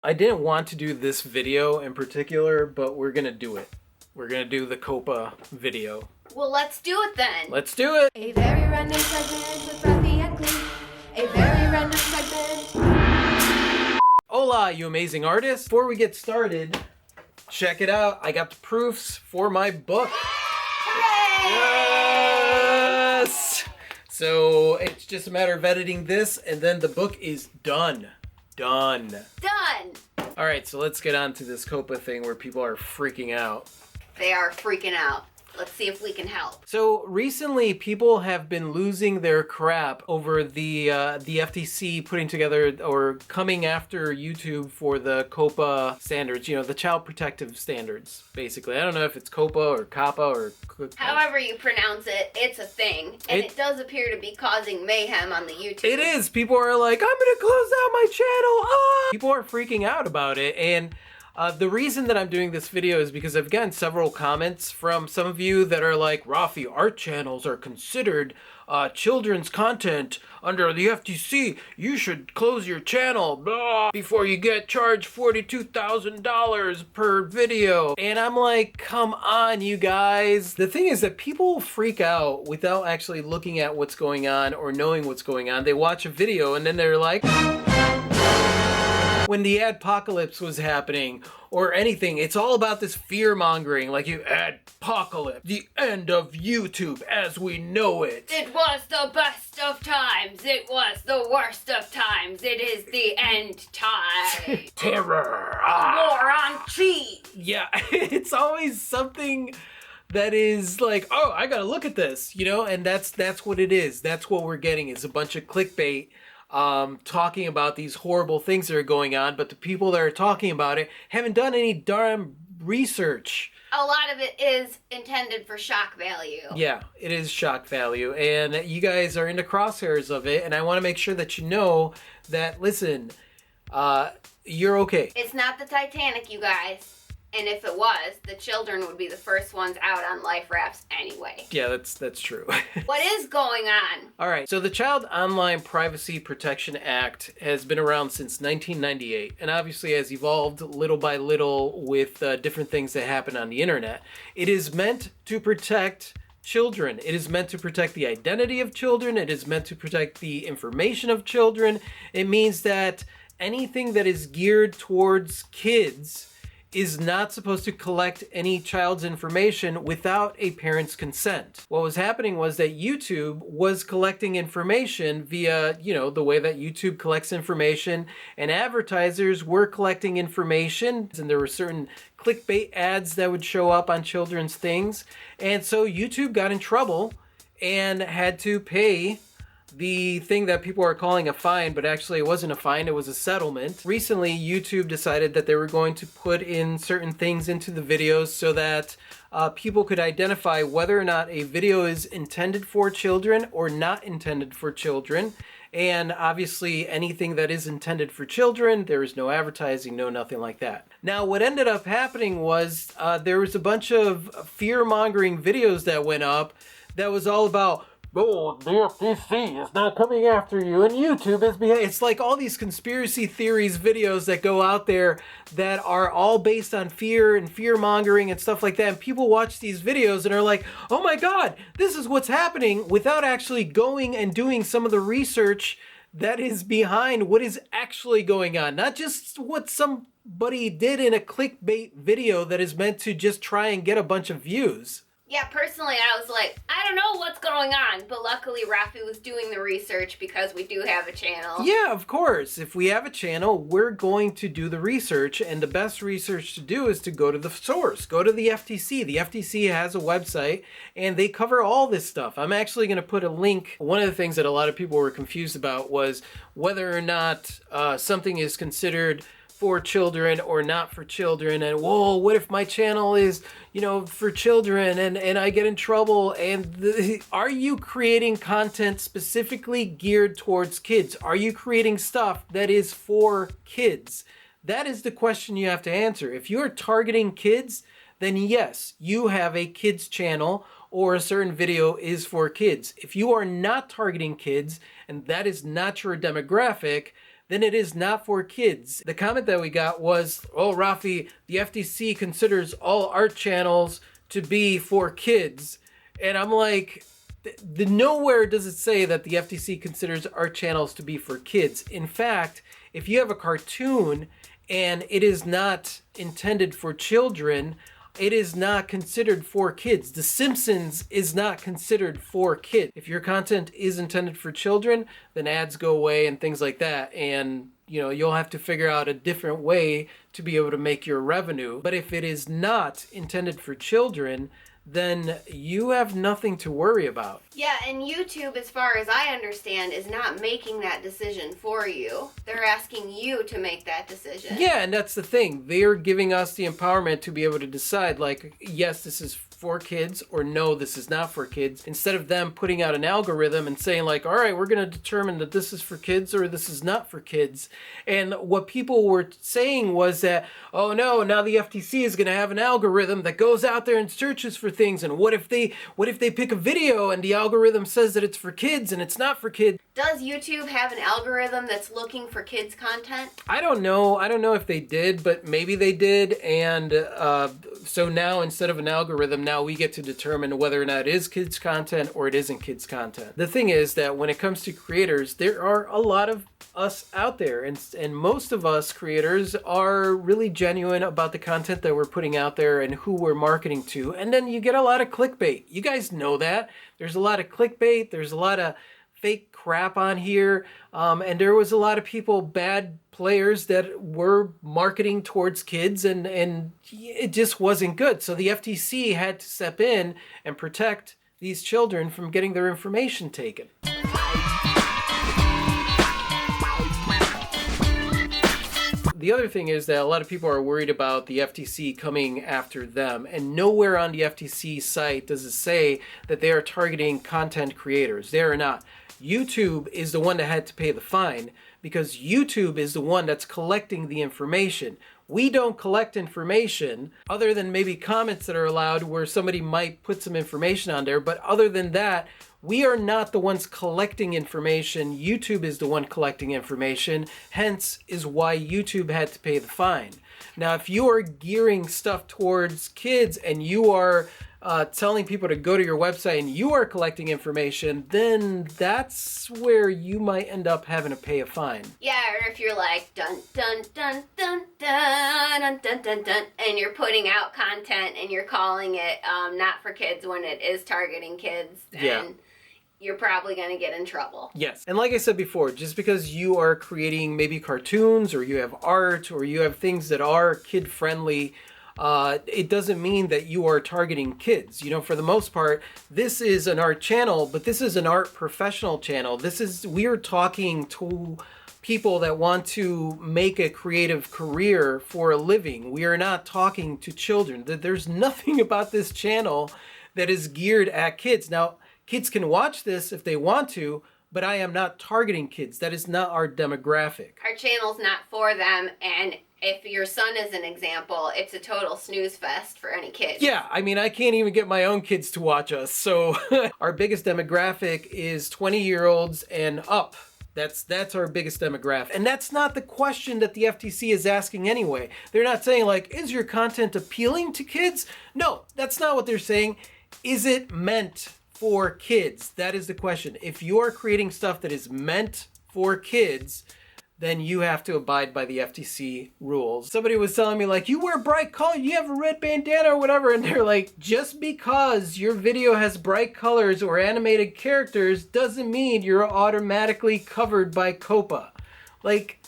I didn't want to do this video in particular, but we're gonna do it. We're gonna do the COPA video. Well, let's do it then. Let's do it! A very random segment with Ruffy and Clee. A very random segment. Hola, you amazing artists! Before we get started, check it out. I got the proofs for my book. Hooray! Yes! So it's just a matter of editing this, and then the book is done. Done. Done. All right, so let's get on to this COPA thing where people are freaking out. They are freaking out. Let's see if we can help. So recently, people have been losing their crap over the FTC putting together or coming after YouTube for the COPA standards. You know, the Child Protective Standards, basically. I don't know if it's COPA or COPPA or. However you pronounce it, it's a thing, and it does appear to be causing mayhem on the YouTube. It is. People are like, I'm gonna close down my channel. Ah! People are freaking out about it, and. The reason that I'm doing this video is because I've gotten several comments from some of you that are like, Rafi, art channels are considered children's content under the FTC. You should close your channel before you get charged $42,000 per video. And I'm like, come on, you guys. The thing is that people freak out without actually looking at what's going on or knowing what's going on. They watch a video and then they're like... When the adpocalypse was happening or anything, it's all about this fear mongering, like you adpocalypse, the end of YouTube as we know it. It was the best of times. It was the worst of times. It is the end time. Terror. War on cheese. Yeah, it's always something that is like, oh, I gotta look at this, you know, and that's what it is. That's what we're getting is a bunch of clickbait. Talking about these horrible things that are going on, but the people that are talking about it haven't done any darn research. A lot of it is intended for shock value. Yeah, it is shock value, and you guys are in the crosshairs of it, and I want to make sure that you know that, listen, you're okay. It's not the Titanic, you guys. And if it was, the children would be the first ones out on life rafts anyway. Yeah, that's true. What is going on? All right, so the Child Online Privacy Protection Act has been around since 1998 and obviously has evolved little by little with different things that happen on the internet. It is meant to protect children. It is meant to protect the identity of children. It is meant to protect the information of children. It means that anything that is geared towards kids is not supposed to collect any child's information without a parent's consent. What was happening was that YouTube was collecting information via, you know, the way that YouTube collects information, and advertisers were collecting information, and there were certain clickbait ads that would show up on children's things. And so YouTube got in trouble and had to pay the thing that people are calling a fine, but actually it wasn't a fine, it was a settlement. Recently, YouTube decided that they were going to put in certain things into the videos so that people could identify whether or not a video is intended for children or not intended for children. And obviously anything that is intended for children, there is no advertising, no nothing like that. Now, what ended up happening was there was a bunch of fear-mongering videos that went up that was all about, oh, the FTC is not coming after you, and YouTube is behind. It's like all these conspiracy theories videos that go out there that are all based on fear and fear-mongering and stuff like that. And people watch these videos and are like, oh my God, this is what's happening, without actually going and doing some of the research that is behind what is actually going on. Not just what somebody did in a clickbait video that is meant to just try and get a bunch of views. Yeah, personally, I was like, I don't know what's going on. But luckily, Rafi was doing the research because we do have a channel. Yeah, of course. If we have a channel, we're going to do the research. And the best research to do is to go to the source. Go to the FTC. The FTC has a website, and they cover all this stuff. I'm actually going to put a link. One of the things that a lot of people were confused about was whether or not something is considered for children or not for children, and whoa, what if my channel is, you know, for children and I get in trouble? And are you creating content specifically geared towards kids? Are you creating stuff that is for kids? That is the question you have to answer. If you're targeting kids, then yes, you have a kids channel or a certain video is for kids. If you are not targeting kids and that is not your demographic, then it is not for kids. The comment that we got was, oh, Rafi, the FTC considers all art channels to be for kids. And I'm like, nowhere does it say that the FTC considers art channels to be for kids. In fact, if you have a cartoon and it is not intended for children, it is not considered for kids. The Simpsons is not considered for kids. If your content is intended for children, then ads go away and things like that. And you'll have to figure out a different way to be able to make your revenue. But if it is not intended for children, then you have nothing to worry about. Yeah, and YouTube, as far as I understand, is not making that decision for you. They're asking you to make that decision. Yeah, and that's the thing. They're giving us the empowerment to be able to decide, like, yes, this is for kids, or no, this is not for kids, instead of them putting out an algorithm and saying, like, all right, we're going to determine that this is for kids or this is not for kids. And what people were saying was that, oh no, now the FTC is going to have an algorithm that goes out there and searches for things, and what if they pick a video and the algorithm says that it's for kids and it's not for kids? Does YouTube have an algorithm that's looking for kids content? I don't know if they did, but maybe they did. And so now, instead of an algorithm, now we get to determine whether or not it is kids content or it isn't kids content. The thing is that when it comes to creators, there are a lot of us out there, and most of us creators are really genuine about the content that we're putting out there and who we're marketing to. And then you get a lot of clickbait. You guys know that. There's a lot of clickbait. There's a lot of fake crap on here. And there was a lot of people, bad players, that were marketing towards kids, and it just wasn't good. So the FTC had to step in and protect these children from getting their information taken. The other thing is that a lot of people are worried about the FTC coming after them, and nowhere on the FTC site does it say that they are targeting content creators. They are not. YouTube is the one that had to pay the fine, because YouTube is the one that's collecting the information. We don't collect information, other than maybe comments that are allowed where somebody might put some information on there. But other than that, we are not the ones collecting information. YouTube is the one collecting information, hence is why YouTube had to pay the fine. Now, if you are gearing stuff towards kids and you are telling people to go to your website and you are collecting information, then that's where you might end up having to pay a fine. Yeah, or if you're like dun dun dun dun dun dun dun dun dun, and you're putting out content and you're calling it not for kids when it is targeting kids, then yeah, you're probably going to get in trouble. Yes. And like I said before, just because you are creating maybe cartoons or you have art or you have things that are kid friendly, it doesn't mean that you are targeting kids. For the most part, this is an art channel, but this is an art professional channel. We are talking to people that want to make a creative career for a living. We are not talking to children. There's nothing about this channel that is geared at kids. Now, kids can watch this if they want to, but I am not targeting kids. That is not our demographic. Our channel's not for them, and if your son is an example, it's a total snooze fest for any kid. Yeah, I mean, I can't even get my own kids to watch us. So our biggest demographic is 20-year-olds and up. That's our biggest demographic. And that's not the question that the FTC is asking anyway. They're not saying, like, is your content appealing to kids? No, that's not what they're saying. Is it meant for kids? That is the question. If you are creating stuff that is meant for kids, then you have to abide by the FTC rules. Somebody was telling me, like, you wear bright color, you have a red bandana or whatever, and they're like, just because your video has bright colors or animated characters doesn't mean you're automatically covered by COPPA. Like,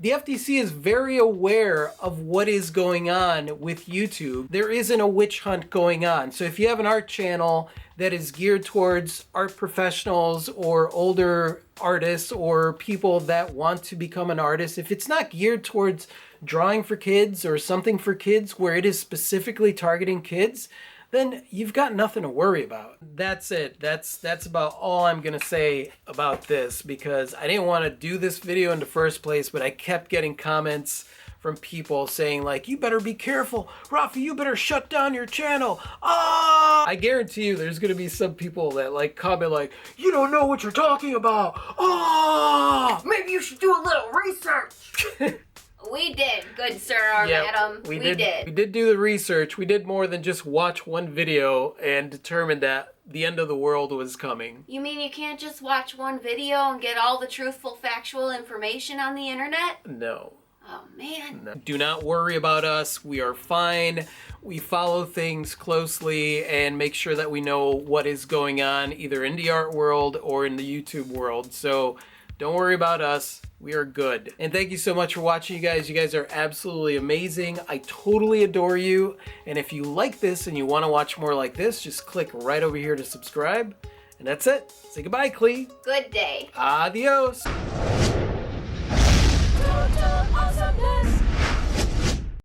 the FTC is very aware of what is going on with YouTube. There isn't a witch hunt going on. So if you have an art channel that is geared towards art professionals or older artists or people that want to become an artist, if it's not geared towards drawing for kids or something for kids where it is specifically targeting kids, then you've got nothing to worry about. That's it. That's about all I'm going to say about this, because I didn't want to do this video in the first place, but I kept getting comments from people saying like, you better be careful, Rafi, you better shut down your channel. Ah! I guarantee you there's gonna be some people that like comment like, you don't know what you're talking about. Ah! Maybe you should do a little research. We did, good sir or madam. We did. We did do the research. We did more than just watch one video and determine that the end of the world was coming. You mean you can't just watch one video and get all the truthful, factual information on the internet? No. Oh, man. No. Do not worry about us. We are fine. We follow things closely and make sure that we know what is going on either in the art world or in the YouTube world. So don't worry about us. We are good. And thank you so much for watching, you guys. You guys are absolutely amazing. I totally adore you. And if you like this and you want to watch more like this, just click right over here to subscribe. And that's it. Say goodbye, Clee. Good day. Adios.